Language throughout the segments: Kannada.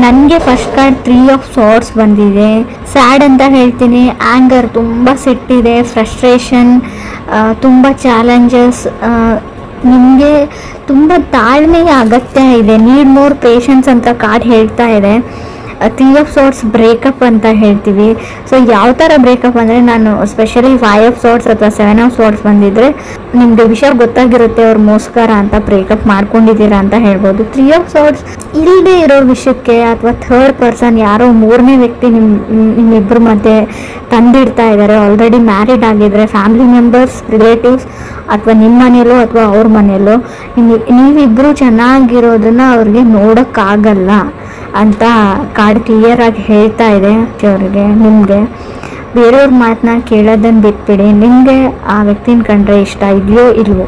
ನನಗೆ ಫಸ್ಟ್ ಕಾರ್ಡ್ 3 ಆಫ್ ಸಾರ್ಟ್ಸ್ ಬಂದಿದೆ. ಸ್ಯಾಡ್ ಅಂತ ಹೇಳ್ತೀನಿ, ಆ್ಯಂಗರ್, ತುಂಬ ಸಿಟ್ಟಿದೆ, ಫ್ರಸ್ಟ್ರೇಷನ್, ತುಂಬ ಚಾಲೆಂಜಸ್. ನಿಮಗೆ ತುಂಬ ತಾಳ್ಮೆಯ ಅಗತ್ಯ ಇದೆ, ನೀಡ್ ಮೋರ್ ಪೇಷನ್ಸ್ ಅಂತ ಕಾರ್ಡ್ ಹೇಳ್ತಾ ಇದೆ. 3 ಆಫ್ ಸಾರ್ಟ್ಸ್ ಬ್ರೇಕಪ್ ಅಂತ ಹೇಳ್ತೀವಿ. ಸೊ ಯಾವ ಥರ ಬ್ರೇಕಪ್ ಅಂದರೆ, ನಾನು ಸ್ಪೆಷಲಿ 5 ಆಫ್ ಸಾರ್ಟ್ಸ್ ಅಥವಾ 7 ಆಫ್ ಸಾರ್ಟ್ಸ್ ಬಂದಿದ್ದರೆ ನಿಮಗೆ ವಿಷಯ ಗೊತ್ತಾಗಿರುತ್ತೆ, ಅವ್ರು ಮೋಸ್ಕರ ಅಂತ ಬ್ರೇಕಪ್ ಮಾಡ್ಕೊಂಡಿದ್ದೀರಾ ಅಂತ ಹೇಳ್ಬೋದು. 3 ಆಫ್ ಸಾರ್ಟ್ಸ್ ಇಲ್ಲದೆ ಇರೋ ವಿಷಯಕ್ಕೆ ಅಥವಾ ಥರ್ಡ್ ಪರ್ಸನ್, ಯಾರೋ ಮೂರನೇ ವ್ಯಕ್ತಿ ನಿಮ್ಮಿಬ್ಬರ ಮಧ್ಯೆ ತಂದಿಡ್ತಾ ಇದ್ದಾರೆ. ಆಲ್ರೆಡಿ ಮ್ಯಾರಿಡ್ ಆಗಿದ್ರೆ ಫ್ಯಾಮಿಲಿ ಮೆಂಬರ್ಸ್, ರಿಲೇಟಿವ್ಸ್, ಅಥವಾ ನಿಮ್ಮ ಮನೆಯಲ್ಲೋ ಅಥವಾ ಅವ್ರ ಮನೆಯಲ್ಲೋ ನೀವಿಬ್ಬರು ಚೆನ್ನಾಗಿರೋದನ್ನ ಅವ್ರಿಗೆ ನೋಡೋಕ್ಕಾಗಲ್ಲ ಅಂತ ಕಾರ್ಡ್ ಕ್ಲಿಯರ್ ಆಗಿ ಹೇಳ್ತಾ ಇದೆ ಅವರಿಗೆ. ನಿಮಗೆ ಬೇರೆಯವ್ರ ಮಾತನ್ನ ಕೇಳೋದನ್ನು ಬಿಟ್ಬಿಡಿ. ನಿಮಗೆ ಆ ವ್ಯಕ್ತಿನ ಕಂಡ್ರೆ ಇಷ್ಟ ಇದೆಯೋ ಇಲ್ವೋ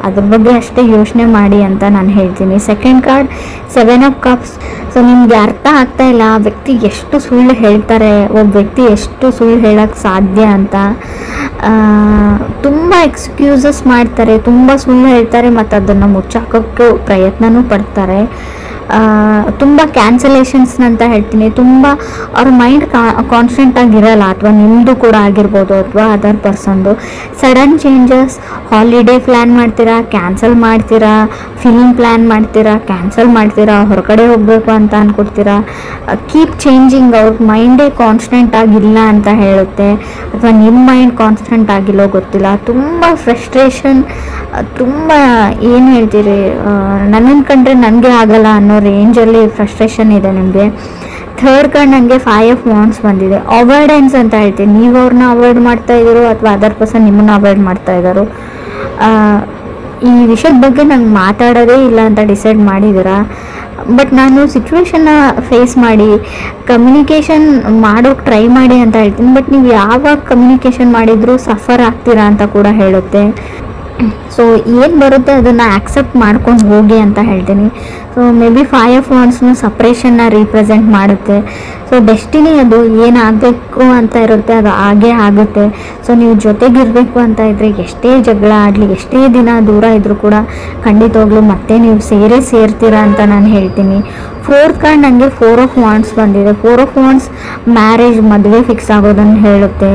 ಅದ್ರ ಬಗ್ಗೆ ಅಷ್ಟೇ ಯೋಚನೆ ಮಾಡಿ ಅಂತ ನಾನು ಹೇಳ್ತೀನಿ. Second card 7 of cups. So ನಿಮ್ಗೆ ಅರ್ಥ ಆಗ್ತಾ ಇಲ್ಲ ಆ ವ್ಯಕ್ತಿ ಎಷ್ಟು ಸುಳ್ಳು ಹೇಳ್ತಾರೆ, ಒಬ್ಬ ವ್ಯಕ್ತಿ ಎಷ್ಟು ಸುಳ್ಳು ಹೇಳೋಕ್ಕೆ ಸಾಧ್ಯ ಅಂತ. ತುಂಬ ಎಕ್ಸ್ಕ್ಯೂಸಸ್ ಮಾಡ್ತಾರೆ, ತುಂಬ ಸುಳ್ಳು ಹೇಳ್ತಾರೆ, ಮತ್ತು ಅದನ್ನು ಮುಚ್ಚಾಕೋಕ್ಕೆ ಪ್ರಯತ್ನನೂ ಪಡ್ತಾರೆ. ತುಂಬ ಕ್ಯಾನ್ಸಲೇಷನ್ಸ್ ಅಂತ ಹೇಳ್ತೀನಿ. ತುಂಬ ಅವ್ರ ಮೈಂಡ್ ಕಾನ್ಸ್ಟೆಂಟ್ ಆಗಿರಲ್ಲ, ಅಥವಾ ನಿಮ್ಮದು ಕೂಡ ಆಗಿರ್ಬೋದು ಅಥವಾ ಅದರ್ ಪರ್ಸನ್ದು. ಸಡನ್ ಚೇಂಜಸ್, ಹಾಲಿಡೇ ಪ್ಲ್ಯಾನ್ ಮಾಡ್ತೀರಾ, ಕ್ಯಾನ್ಸಲ್ ಮಾಡ್ತೀರಾ, ಫಿಲ್ಮ್ ಪ್ಲ್ಯಾನ್ ಮಾಡ್ತೀರಾ, ಕ್ಯಾನ್ಸಲ್ ಮಾಡ್ತೀರಾ, ಹೊರಗಡೆ ಹೋಗಬೇಕು ಅಂತ ಅಂದ್ಕೊಡ್ತೀರಾ. Keep changing. ಅವ್ರ ಮೈಂಡೇ ಕಾನ್ಸ್ಟೆಂಟ್ ಆಗಿಲ್ಲ ಅಂತ ಹೇಳುತ್ತೆ, ಅಥವಾ ನಿಮ್ಮ ಮೈಂಡ್ ಕಾನ್ಸ್ಟೆಂಟ್ ಆಗಿಲ್ಲೋ ಗೊತ್ತಿಲ್ಲ. ತುಂಬ ಫ್ರಸ್ಟ್ರೇಷನ್, ತುಂಬ ಏನು ಹೇಳ್ತೀರಿ, ನನ್ನನ್ನು ಕಂಡ್ರೆ ನನಗೆ ಆಗಲ್ಲ ಅನ್ನೋ ರೇಂಜಲ್ಲಿ ಫ್ರಸ್ಟ್ರೇಷನ್ ಇದೆ ನಿಮಗೆ. ಥರ್ಡ್ ಕಾರ್ಡ್ ನನಗೆ 5 ಆಫ್ ವಾಂಡ್ಸ್ ಬಂದಿದೆ. ಅವಾಯ್ಡೆನ್ಸ್ ಅಂತ ಹೇಳ್ತೀನಿ. ನೀವು ಅವ್ರನ್ನ ಅವಾಯ್ಡ್ ಮಾಡ್ತಾ ಇದ್ದೀರೋ ಅಥವಾ ಅದರ್ ಪರ್ಸನ್ ನಿಮ್ಮನ್ನು ಅವಾಯ್ಡ್ ಮಾಡ್ತಾ ಇದ್ದಾರೋ, ಈ ವಿಷಯದ ಬಗ್ಗೆ ನಂಗೆ ಮಾತಾಡೋದೇ ಇಲ್ಲ ಅಂತ ಡಿಸೈಡ್ ಮಾಡಿದ್ದೀರಾ. ಬಟ್ ನಾನು ಸಿಚುವೇಶನ್ನ ಫೇಸ್ ಮಾಡಿ ಕಮ್ಯುನಿಕೇಷನ್ ಮಾಡೋಕ್ಕೆ ಟ್ರೈ ಮಾಡಿ ಅಂತ ಹೇಳ್ತೀನಿ. ಬಟ್ ನೀವು ಯಾವಾಗ ಕಮ್ಯುನಿಕೇಷನ್ ಮಾಡಿದರೂ ಸಫರ್ ಆಗ್ತೀರಾ ಅಂತ ಕೂಡ ಹೇಳುತ್ತೆ. ಸೊ ಏನು ಬರುತ್ತೆ ಅದನ್ನು ಆಕ್ಸೆಪ್ಟ್ ಮಾಡ್ಕೊಂಡು ಹೋಗಿ ಅಂತ ಹೇಳ್ತೀನಿ. ಸೊ ಮೇ ಬಿ 5 ಆಫ್ ವಾಂಡ್ಸ್ನು ಸಪ್ರೇಷನ್ನ ರೀಪ್ರೆಸೆಂಟ್ ಮಾಡುತ್ತೆ. ಸೊ ಡೆಸ್ಟಿನಿ ಅದು ಏನಾಗಬೇಕು ಅಂತ ಇರುತ್ತೆ ಅದು ಹಾಗೇ ಆಗುತ್ತೆ. ಸೊ ನೀವು ಜೊತೆಗಿರಬೇಕು ಅಂತ ಇದ್ದರೆ ಎಷ್ಟೇ ಜಗಳ ಆಡಲಿ, ಎಷ್ಟೇ ದಿನ ದೂರ ಇದ್ದರೂ ಕೂಡ ಖಂಡಿತವಾಗ್ಲೂ ಮತ್ತೆ ನೀವು ಸೇರ್ತೀರಾ ಅಂತ ನಾನು ಹೇಳ್ತೀನಿ. ಫೋರ್ತ್ ಕಾರ್ಡ್ ನನಗೆ 4 ಆಫ್ ವಾಂಡ್ಸ್ ಬಂದಿದೆ. 4 ಆಫ್ ವಾಂಡ್ಸ್ ಮ್ಯಾರೇಜ್, ಮದುವೆ ಫಿಕ್ಸ್ ಆಗೋದನ್ನು ಹೇಳುತ್ತೆ.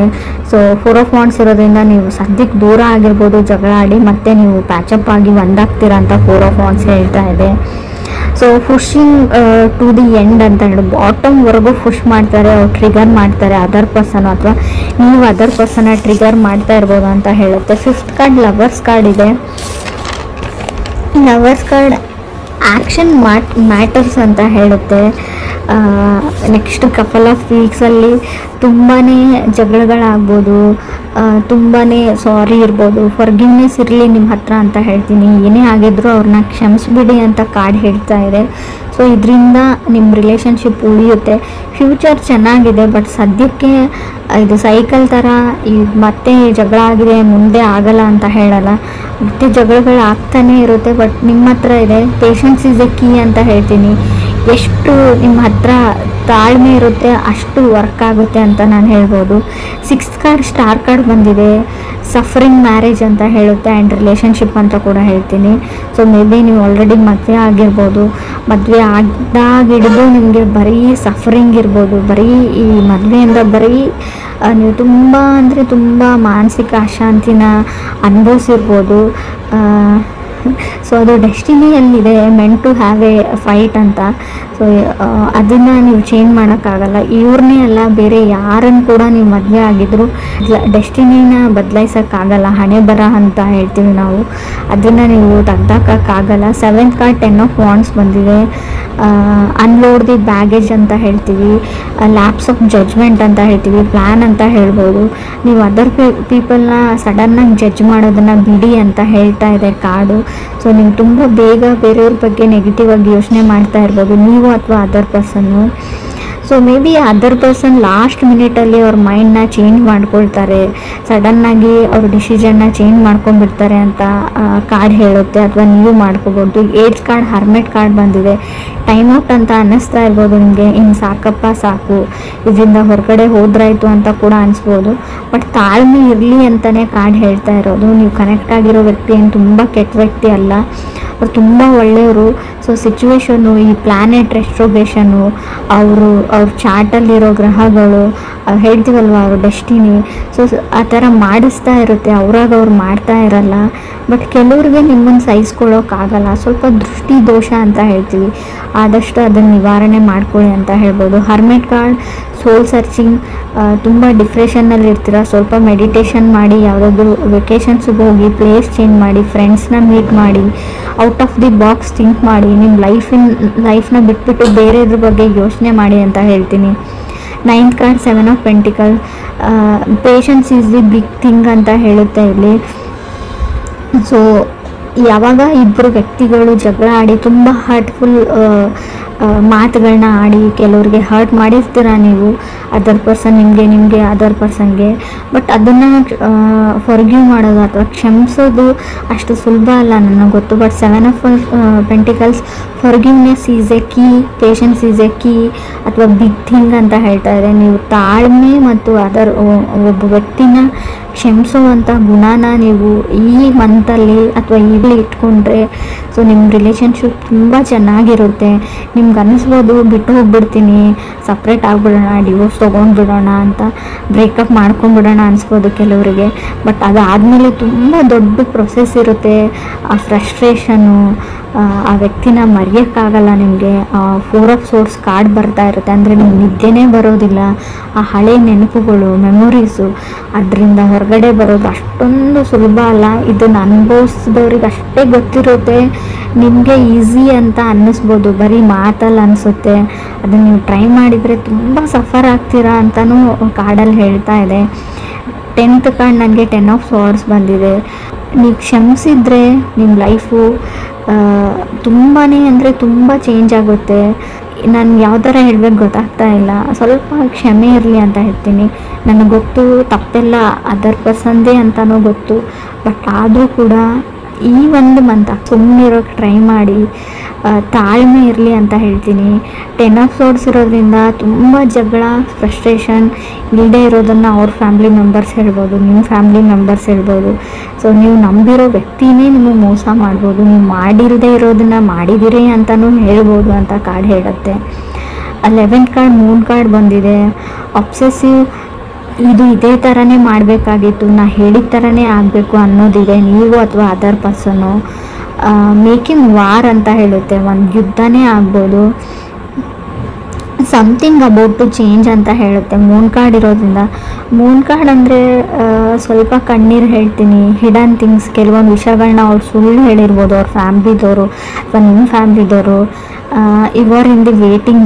ಸೊ 4 ಆಫ್ ವಾಂಡ್ಸ್ ಇರೋದ್ರಿಂದ ನೀವು ಸದ್ಯಕ್ಕೆ ದೂರ ಆಗಿರ್ಬೋದು, ಜಗಳ ಆಡಿ ಮತ್ತೆ ನೀವು ಪ್ಯಾಚಪ್ ಆಗಿ ಒಂದಾಗ್ತೀರಾ ಅಂತ 4 ಆಫ್ ವಾಂಡ್ಸ್ ಹೇಳ್ತಾ ಇದೆ. So pushing to the end ಅಂತ ಹೇಳಿ ಬಾಟಮ್ವರೆಗೂ ಪುಷ್ ಮಾಡ್ತಾರೆ, ಅವ್ರು ಟ್ರಿಗರ್ ಮಾಡ್ತಾರೆ ಅದರ್ ಪರ್ಸನ್, ಅಥವಾ ನೀವು ಅದರ್ ಪರ್ಸನ್ನ ಟ್ರಿಗರ್ ಮಾಡ್ತಾ ಇರ್ಬೋದು ಅಂತ ಹೇಳುತ್ತೆ. 5th ಕಾರ್ಡ್ ಲವರ್ಸ್ ಕಾರ್ಡ್ ಇದೆ. ಲವರ್ಸ್ ಕಾರ್ಡ್ ಆ್ಯಕ್ಷನ್ ಮ್ಯಾಟರ್ಸ್ ಅಂತ ಹೇಳುತ್ತೆ. ನೆಕ್ಸ್ಟ್ ಕಪಲ್ ಆಫ್ ವೀಕ್ಸಲ್ಲಿ ತುಂಬಾ ಜಗಳಗಳಾಗ್ಬೋದು, ತುಂಬಾ ಸಾರಿ ಇರ್ಬೋದು, ಫರ್ಗಿವ್ನೆಸ್ ಇರಲಿ ನಿಮ್ಮ ಹತ್ರ ಅಂತ ಹೇಳ್ತೀನಿ. ಏನೇ ಆಗಿದ್ರು ಅವ್ರನ್ನ ಕ್ಷಮಿಸ್ಬಿಡಿ ಅಂತ ಕಾರ್ಡ್ ಹೇಳ್ತಾ ಇದೆ. ಸೊ ಇದರಿಂದ ನಿಮ್ಮ ರಿಲೇಷನ್ಶಿಪ್ ಉಳಿಯುತ್ತೆ. ಫ್ಯೂಚರ್ ಚೆನ್ನಾಗಿದೆ, ಬಟ್ ಸದ್ಯಕ್ಕೆ ಇದು ಸೈಕಲ್ ಥರ ಮತ್ತೆ ಜಗಳ ಆಗಿದೆ ಮುಂದೆ ಆಗಲ್ಲ ಅಂತ ಹೇಳಲ್ಲ, ಮತ್ತೆ ಜಗಳಗಳು ಆಗ್ತಾನೇ ಇರುತ್ತೆ. ಬಟ್ ನಿಮ್ಮ ಹತ್ರ ಇದೆ ಪೇಷನ್ಸ್ ಇಸ್ ಎ ಕೀ ಅಂತ ಹೇಳ್ತೀನಿ. ಎಷ್ಟು ನಿಮ್ಮ ಹತ್ರ ತಾಳ್ಮೆ ಇರುತ್ತೆ ಅಷ್ಟು ವರ್ಕ್ ಆಗುತ್ತೆ ಅಂತ ನಾನು ಹೇಳ್ಬೋದು. 6th ಕಾರ್ಡ್ ಸ್ಟಾರ್ ಕಾರ್ಡ್ ಬಂದಿದೆ. ಸಫರಿಂಗ್ ಮ್ಯಾರೇಜ್ ಅಂತ ಹೇಳುತ್ತೆ ಆ್ಯಂಡ್ ರಿಲೇಷನ್ಶಿಪ್ ಅಂತ ಕೂಡ ಹೇಳ್ತೀನಿ. ಸೊ ಮೇ ಬಿ ನೀವು ಆಲ್ರೆಡಿ ಮದುವೆ ಆಗಿರ್ಬೋದು, ಮದುವೆ ಆಗಿಡ್ದು ನಿಮಗೆ ಬರೀ ಸಫರಿಂಗ್ ಇರ್ಬೋದು, ಬರೀ ಈ ಮದುವೆಯಿಂದ ಬರೀ ನೀವು ತುಂಬ ಅಂದರೆ ತುಂಬ ಮಾನಸಿಕ ಅಶಾಂತಿನ ಅನುಭವಿಸಿರ್ಬೋದು. ಸೊ ಅದು ಡೆಸ್ಟಿನಿಯಲ್ಲಿದೆ, meant to have a fight ಅಂತ. ಸೊ ಅದನ್ನು ನೀವು ಚೇಂಜ್ ಮಾಡೋಕ್ಕಾಗಲ್ಲ. ಇವ್ರನ್ನೇ ಅಲ್ಲ, ಬೇರೆ ಯಾರನ್ನು ಕೂಡ ನೀವು ಮದುವೆ ಆಗಿದ್ರು ಡೆಸ್ಟಿನಿನ ಬದಲಾಯಿಸೋಕ್ಕಾಗಲ್ಲ. ಹಣೆ ಬರ ಅಂತ ಹೇಳ್ತೀವಿ ನಾವು, ಅದನ್ನು ನೀವು ತೆಗ್ದಾಕೋಕ್ಕಾಗಲ್ಲ. 7th ಕಾರ್ಡ್ 10 ಆಫ್ ವಾಂಡ್ಸ್ ಬಂದಿದೆ. ಅನ್ಲೋಡ್ ದಿ ಬ್ಯಾಗೇಜ್ ಅಂತ ಹೇಳ್ತೀವಿ, ಲ್ಯಾಪ್ಸ್ ಆಫ್ ಜಡ್ಜ್ಮೆಂಟ್ ಅಂತ ಹೇಳ್ತೀವಿ, ಪ್ಲ್ಯಾನ್ ಅಂತ ಹೇಳ್ಬೋದು. ನೀವು ಅದರ್ ಪೀಪಲ್ನ ಸಡನ್ನಾಗಿ ಜಡ್ಜ್ ಮಾಡೋದನ್ನು ಬಿಡಿ ಅಂತ ಹೇಳ್ತಾ ಇದೆ ಕಾರ್ಡು. ಸೊ ನೀವು ತುಂಬ ಬೇಗ ಬೇರೆಯವ್ರ ಬಗ್ಗೆ ನೆಗೆಟಿವ್ ಆಗಿ ಯೋಚನೆ ಮಾಡ್ತಾ ಇರ್ಬೋದು, ನೀವು ಅಥವಾ ಅದರ್ ಪರ್ಸನ್ನು. So maybe other person last ಮಿನಿಟಲ್ಲಿ ಅವ್ರ ಮೈಂಡ್ನ ಚೇಂಜ್ ಮಾಡ್ಕೊಳ್ತಾರೆ, ಸಡನ್ನಾಗಿ ಅವ್ರ ಡಿಸಿಷನ್ನ ಚೇಂಜ್ ಮಾಡ್ಕೊಂಡ್ಬಿಡ್ತಾರೆ ಅಂತ ಕಾರ್ಡ್ ಹೇಳುತ್ತೆ, ಅಥವಾ ನೀವು ಮಾಡ್ಕೋಬೋದು. 8th ಕಾರ್ಡ್ ಹರ್ಮೆಟ್ ಕಾರ್ಡ್ ಬಂದಿದೆ. ಟೈಮ್ ಔಟ್ ಅಂತ ಅನ್ನಿಸ್ತಾ ಇರ್ಬೋದು ನಿಮಗೆ, ಇನ್ನು ಸಾಕಪ್ಪ ಸಾಕು, ಇದರಿಂದ ಹೊರಗಡೆ ಹೋದ್ರಾಯ್ತು ಅಂತ ಕೂಡ ಅನಿಸ್ಬೋದು. ಬಟ್ ತಾಳ್ಮೆ ಇರಲಿ ಅಂತಲೇ ಕಾರ್ಡ್ ಹೇಳ್ತಾ ಇರೋದು. ನೀವು ಕನೆಕ್ಟ್ ಆಗಿರೋ ವ್ಯಕ್ತಿ ಏನು ತುಂಬ ಕೆಟ್ಟ ವ್ಯಕ್ತಿ ಅಲ್ಲ, ಅವ್ರು ತುಂಬ ಒಳ್ಳೆಯವರು. ಸೊ ಸಿಚುವೇಶನ್ನು, ಈ ಪ್ಲ್ಯಾನೆಟ್ ರೆಸ್ಟ್ರೋಗೇಷನು, ಅವ್ರ ಚಾರ್ಟಲ್ಲಿರೋ ಗ್ರಹಗಳು, ಹೇಳ್ತೀವಲ್ವ ಅವ್ರ ಡೆಸ್ಟಿನಿ, ಸೊ ಆ ಥರ ಮಾಡಿಸ್ತಾ ಇರುತ್ತೆ. ಅವ್ರು ಮಾಡ್ತಾ ಇರಲ್ಲ. ಬಟ್ ಕೆಲವ್ರಿಗೆ ನಿಮ್ಮನ್ನು ಸಹಿಸ್ಕೊಳ್ಳೋಕ್ಕಾಗಲ್ಲ. ಸ್ವಲ್ಪ ದೃಷ್ಟಿ ದೋಷ ಅಂತ ಹೇಳ್ತೀವಿ, ಆದಷ್ಟು ಅದನ್ನು ನಿವಾರಣೆ ಮಾಡ್ಕೊಳ್ಳಿ ಅಂತ ಹೇಳ್ಬೋದು. ಹರ್ಮೆಟ್ ಕಾರ್ಡ್, ಸೋಲ್ ಸರ್ಚಿಂಗ್. ತುಂಬ ಡಿಪ್ರೆಷನ್ನಲ್ಲಿ ಇರ್ತೀರ, ಸ್ವಲ್ಪ ಮೆಡಿಟೇಷನ್ ಮಾಡಿ, ಯಾವುದಾದ್ರೂ ವೆಕೇಷನ್ಸ್ಗೆ ಹೋಗಿ, ಪ್ಲೇಸ್ ಚೇಂಜ್ ಮಾಡಿ, ಫ್ರೆಂಡ್ಸ್ನ ಮೀಟ್ ಮಾಡಿ, out of the box think ಮಾಡಿ, ನಿಮ್ಮ ಲೈಫ್ನ ಬಿಟ್ಬಿಟ್ಟು ಬೇರೆದ್ರ ಬಗ್ಗೆ ಯೋಚನೆ ಮಾಡಿ ಅಂತ ಹೇಳ್ತೀನಿ. 9th card, 7 of pentacle. Patience is the big thing ಅಂತ ಹೇಳುತ್ತೆ ಇಲ್ಲಿ. ಸೊ ಯಾವಾಗ ಇಬ್ಬರು ವ್ಯಕ್ತಿಗಳು ಜಗಳ ಆಡಿ ತುಂಬ ಹರ್ಟ್ಫುಲ್ ಮಾತುಗಳನ್ನ ಆಡಿ, ಕೆಲವ್ರಿಗೆ ಹರ್ಟ್ ಮಾಡಿರ್ತೀರ ನೀವು, ಅದರ್ ಪರ್ಸನ್ ನಿಮಗೆ ಅದರ್ ಪರ್ಸನ್ಗೆ. ಬಟ್ ಅದನ್ನು ಫಾರ್ಗಿವ್ ಮಾಡೋದು ಅಥವಾ ಕ್ಷಮಿಸೋದು ಅಷ್ಟು ಸುಲಭ ಅಲ್ಲ ನನಗೆ ಗೊತ್ತು. But 7 of pentacles, forgiveness is A key, patience is A key ಅಥವಾ ಬಿಗ್ ಥಿಂಗ್ ಅಂತ ಹೇಳ್ತಾ ಇದೆ. ನೀವು ತಾಳ್ಮೆ ಮತ್ತು ಒಬ್ಬ ವ್ಯಕ್ತಿನ ಕ್ಷಮಿಸುವಂಥ ಗುಣನ ನೀವು ಈ ಮಂತಲ್ಲಿ ಅಥವಾ ಈಗಲೇ ಇಟ್ಕೊಂಡ್ರೆ, ಸೊ ನಿಮ್ಮ ರಿಲೇಷನ್ಶಿಪ್ ತುಂಬ ಚೆನ್ನಾಗಿರುತ್ತೆ. ನಿಮ್ಗೆ ಅನ್ನಿಸ್ಬೋದು ಬಿಟ್ಟು ಹೋಗ್ಬಿಡ್ತೀನಿ, ಸಪ್ರೇಟ್ ಆಗಿಬಿಡೋಣ, ಡಿವೋರ್ಸ್ ತೊಗೊಂಡ್ಬಿಡೋಣ ಅಂತ, ಬ್ರೇಕಪ್ ಮಾಡ್ಕೊಂಡ್ಬಿಡೋಣ ಅನಿಸ್ಬೋದು ಕೆಲವರಿಗೆ. ಬಟ್ ಅದಾದಮೇಲೆ ತುಂಬ ದೊಡ್ಡ ಪ್ರೊಸೆಸ್ ಇರುತ್ತೆ. ಆ ಫ್ರಸ್ಟ್ರೇಷನ್ನು, ಆ ವ್ಯಕ್ತಿನ ಮರೆಯೋಕ್ಕಾಗಲ್ಲ ನಿಮಗೆ. 4 ಆಫ್ ಸೋರ್ಸ್ ಕಾರ್ಡ್ ಬರ್ತಾ ಇರುತ್ತೆ, ಅಂದರೆ ನಿಮ್ಗೆ ನಿದ್ದೆನೇ ಬರೋದಿಲ್ಲ. ಆ ಹಳೆ ನೆನಪುಗಳು, ಮೆಮೊರೀಸು, ಅದರಿಂದ ಹೊರಗಡೆ ಬರೋದು ಅಷ್ಟೊಂದು ಸುಲಭ ಅಲ್ಲ. ಇದನ್ನು ಅನುಭವಿಸಿದವ್ರಿಗೆ ಅಷ್ಟೇ ಗೊತ್ತಿರುತ್ತೆ. ನಿಮಗೆ ಈಸಿ ಅಂತ ಅನ್ನಿಸ್ಬೋದು, ಬರೀ ಮಾತಲ್ಲಿ ಅನಿಸುತ್ತೆ. ಅದನ್ನು ನೀವು ಟ್ರೈ ಮಾಡಿದರೆ ತುಂಬ ಸಫರ್ ಆಗ್ತೀರಾ ಅಂತಲೂ ಕಾರ್ಡಲ್ಲಿ ಹೇಳ್ತಾ ಇದೆ. 10th ಕಾರ್ಡ್ ನನಗೆ 10 ಆಫ್ ಸಾರ್ಡ್ಸ್ ಬಂದಿದೆ. ನೀವು ಕ್ಷಮಿಸಿದ್ರೆ ನಿಮ್ಮ ಲೈಫು ತುಂಬಾ ಅಂದರೆ ತುಂಬ ಚೇಂಜ್ ಆಗುತ್ತೆ. ನಾನು ಯಾವ ಥರ ಹೇಳ್ಬೇಕು ಗೊತ್ತಾಗ್ತಾ ಇಲ್ಲ. ಸ್ವಲ್ಪ ಕ್ಷಮೆ ಇರಲಿ ಅಂತ ಹೇಳ್ತೀನಿ. ನನಗೆ ಗೊತ್ತು ತಪ್ಪೆಲ್ಲ ಅದರ್ ಪರ್ಸನ್ದೇ ಅಂತಲೂ ಗೊತ್ತು. ಬಟ್ ಆದರೂ ಕೂಡ ಈ ಒಂದು ಮಂತ್ ಸುಮ್ಮನಿರೋಕ್ಕೆ ಟ್ರೈ ಮಾಡಿ, ತಾಳ್ಮೆ ಇರಲಿ ಅಂತ ಹೇಳ್ತೀನಿ. 10 ಆಫ್ ಸೋರ್ಡ್ಸ್ ಇರೋದ್ರಿಂದ ತುಂಬ ಜಗಳ, ಫ್ರಸ್ಟ್ರೇಷನ್ ಇಲ್ಲದೆ ಇರೋದನ್ನು ಅವ್ರ ಫ್ಯಾಮ್ಲಿ ಮೆಂಬರ್ಸ್ ಹೇಳ್ಬೋದು, ನಿಮ್ಮ ಫ್ಯಾಮ್ಲಿ ಮೆಂಬರ್ಸ್ ಹೇಳ್ಬೋದು. ಸೊ ನೀವು ನಂಬಿರೋ ವ್ಯಕ್ತಿನೇ ನಿಮಗೆ ಮೋಸ ಮಾಡ್ಬೋದು, ನೀವು ಮಾಡಿರದೇ ಇರೋದನ್ನು ಮಾಡಿದಿರಿ ಅಂತಲೂ ಹೇಳ್ಬೋದು ಅಂತ ಕಾರ್ಡ್ ಹೇಳುತ್ತೆ. 11th ಕಾರ್ಡ್, ಮೂನ್ ಕಾರ್ಡ್ ಬಂದಿದೆ. ಅಬ್ಸೆಸಿವ್, ಇದು ಇದೇ ಥರನೇ ಮಾಡಬೇಕಾಗಿತ್ತು, ನಾ ಹೇಳಿದ ಥರನೇ ಆಗಬೇಕು ಅನ್ನೋದಿದೆ ನೀವು ಅಥವಾ ಅದರ್ ಪರ್ಸನ್ನು. ಮೇಕಿಂಗ್ ವಾರ್ ಅಂತ ಹೇಳುತ್ತೆ, ಒಂದು ಯುದ್ಧನೇ ಆಗ್ಬೋದು. ಸಮಥಿಂಗ್ ಅಬೌಟ್ ಟು ಚೇಂಜ್ ಅಂತ ಹೇಳುತ್ತೆ ಮೂನ್ ಕಾರ್ಡ್ ಇರೋದ್ರಿಂದ. ಮೂನ್ ಕಾರ್ಡ್ ಅಂದರೆ ಸ್ವಲ್ಪ ಕಣ್ಣೀರು ಹೇಳ್ತೀನಿ, ಹಿಡನ್ ಥಿಂಗ್ಸ್, ಕೆಲವೊಂದು ವಿಷಯಗಳನ್ನ ಅವ್ರು ಸುಳ್ಳು ಹೇಳಿರ್ಬೋದು ಅವ್ರ ಫ್ಯಾಮ್ಲಿದವರು ಅಥವಾ ನಿಮ್ಮ ಫ್ಯಾಮ್ಲಿದವರು. ಇವರ್ ಇನ್ ದಿ ವೇಟಿಂಗ್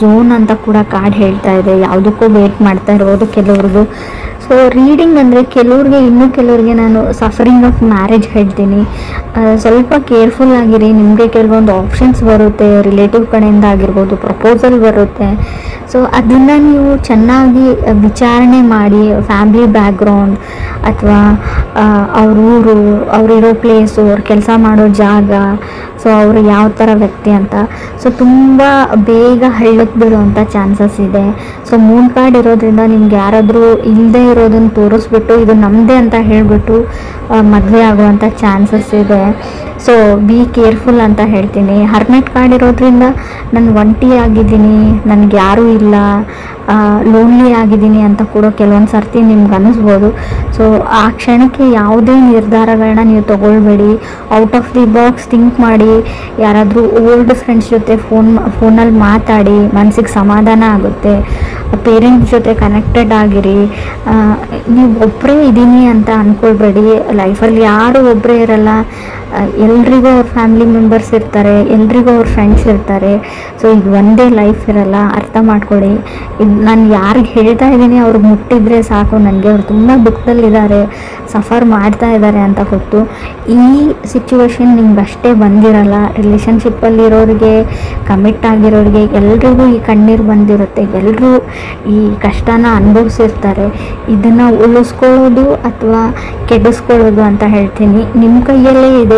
ಝೋನ್ ಅಂತ ಕೂಡ ಕಾರ್ಡ್ ಹೇಳ್ತಾ ಇದೆ. ಯಾವುದಕ್ಕೂ ವೇಟ್ ಮಾಡ್ತಾ ಇರ್ಬೋದು ಕೆಲವ್ರದ್ದು. ಸೊ ರೀಡಿಂಗ್ ಅಂದರೆ ಕೆಲವ್ರಿಗೆ ನಾನು ಸಫರಿಂಗ್ ಆಫ್ ಮ್ಯಾರೇಜ್ ಹೇಳ್ತೀನಿ. ಸ್ವಲ್ಪ ಕೇರ್ಫುಲ್ ಆಗಿರಿ. ನಿಮಗೆ ಕೆಲವೊಂದು ಆಪ್ಷನ್ಸ್ ಬರುತ್ತೆ, ರಿಲೇಟಿವ್ ಕಡೆಯಿಂದ ಆಗಿರ್ಬೋದು, ಪ್ರಪೋಸಲ್ ಬರುತ್ತೆ. ಸೊ ಅದನ್ನು ನೀವು ಚೆನ್ನಾಗಿ ವಿಚಾರಣೆ ಮಾಡಿ, ಫ್ಯಾಮ್ಲಿ ಬ್ಯಾಕ್ಗ್ರೌಂಡ್ ಅಥವಾ ಅವ್ರ ಊರು, ಅವರಿರೋ ಪ್ಲೇಸು, ಅವ್ರು ಕೆಲಸ ಮಾಡೋ ಜಾಗ, ಸೊ ಅವರು ಯಾವ ಥರ ವ್ಯಕ್ತಿ ಅಂತ. ಸೊ ತುಂಬ ಬೇಗ ಹಳ್ಳಕ್ಕೆ ಬೀಳುವಂಥ ಚಾನ್ಸಸ್ ಇದೆ. ಸೊ ಮೂನ್ ಕಾರ್ಡ್ ಇರೋದ್ರಿಂದ ನಿಮ್ಗೆ ಯಾರಾದರೂ ಇಲ್ಲದೆ ಇರೋದನ್ನು ತೋರಿಸ್ಬಿಟ್ಟು ಇದು ನಮ್ಮದೇ ಅಂತ ಹೇಳಿಬಿಟ್ಟು ಮದುವೆ ಆಗುವಂಥ ಚಾನ್ಸಸ್ ಇದೆ. ಸೊ ಬಿ ಕೇರ್ಫುಲ್ ಅಂತ ಹೇಳ್ತೀನಿ. ಹರ್ಮೆಟ್ ಕಾರ್ಡ್ ಇರೋದ್ರಿಂದ ನಾನು ಒಂಟಿ ಆಗಿದ್ದೀನಿ, ನನಗೆ ಯಾರೂ ಇಲ್ಲ, ಲೋನ್ಲಿ ಆಗಿದ್ದೀನಿ ಅಂತ ಕೂಡ ಕೆಲವೊಂದು ಸರ್ತಿ ನಿಮ್ಗೆ ಅನ್ನಿಸ್ಬೋದು. ಸೊ ಆ ಕ್ಷಣಕ್ಕೆ ಯಾವುದೇ ನಿರ್ಧಾರಗಳನ್ನ ನೀವು ತೊಗೊಳ್ಬೇಡಿ. Out of the box think ಮಾಡಿ. ಯಾರಾದರೂ ಓಲ್ಡ್ ಫ್ರೆಂಡ್ಸ್ ಜೊತೆ ಫೋನಲ್ಲಿ ಮಾತಾಡಿ, ಮನಸ್ಸಿಗೆ ಸಮಾಧಾನ ಆಗುತ್ತೆ. ಪೇರೆಂಟ್ಸ್ ಜೊತೆ ಕನೆಕ್ಟೆಡ್ ಆಗಿರಿ. ನೀವು ಒಬ್ಬರೇ ಇದ್ದೀನಿ ಅಂತ ಅಂದ್ಕೊಳ್ಬೇಡಿ. ಲೈಫಲ್ಲಿ ಯಾರೂ ಒಬ್ಬರೇ ಇರಲ್ಲ. ಎಲ್ರಿಗೂ ಅವ್ರ ಫ್ಯಾಮಿಲಿ ಮೆಂಬರ್ಸ್ ಇರ್ತಾರೆ, ಎಲ್ರಿಗೂ ಅವ್ರ ಫ್ರೆಂಡ್ಸ್ ಇರ್ತಾರೆ. ಸೊ ಇದು ಒಂದೇ ಲೈಫ್ ಇರಲ್ಲ, ಅರ್ಥ ಮಾಡ್ಕೊಳ್ಳಿ. ಇದು ನಾನು ಯಾರಿಗೆ ಹೇಳ್ತಾ ಇದ್ದೀನಿ ಅವ್ರಿಗೆ ಮುಟ್ಟಿದ್ರೆ ಸಾಕು, ನನಗೆ ಅವ್ರು ತುಂಬ ದುಃಖದಲ್ಲಿದ್ದಾರೆ, ಸಫರ್ ಮಾಡ್ತಾ ಇದ್ದಾರೆ ಅಂತ ಗೊತ್ತು. ಈ ಸಿಚುವೇಶನ್ ನಿಮ್ಗೆ ಅಷ್ಟೇ ಬಂದಿರಲ್ಲ. ರಿಲೇಷನ್ಶಿಪ್ಪಲ್ಲಿರೋರಿಗೆ, ಕಮಿಟ್ ಆಗಿರೋರಿಗೆ ಎಲ್ರಿಗೂ ಈ ಕಣ್ಣೀರು ಬಂದಿರುತ್ತೆ. ಎಲ್ಲರೂ ಈ ಕಷ್ಟನ ಅನುಭವಿಸಿರ್ತಾರೆ. ಇದನ್ನು ಉಳಿಸ್ಕೊಳ್ಳೋದು ಅಥವಾ ಕೆಡಿಸ್ಕೊಳ್ಳೋದು ಅಂತ ಹೇಳ್ತೀನಿ ನಿಮ್ಮ ಕೈಯಲ್ಲೇ ಇದೆ.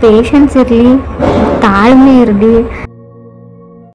ಪೇಷನ್ಸ್ ಇರಲಿ, ತಾಳ್ಮೆ ಇರಲಿ.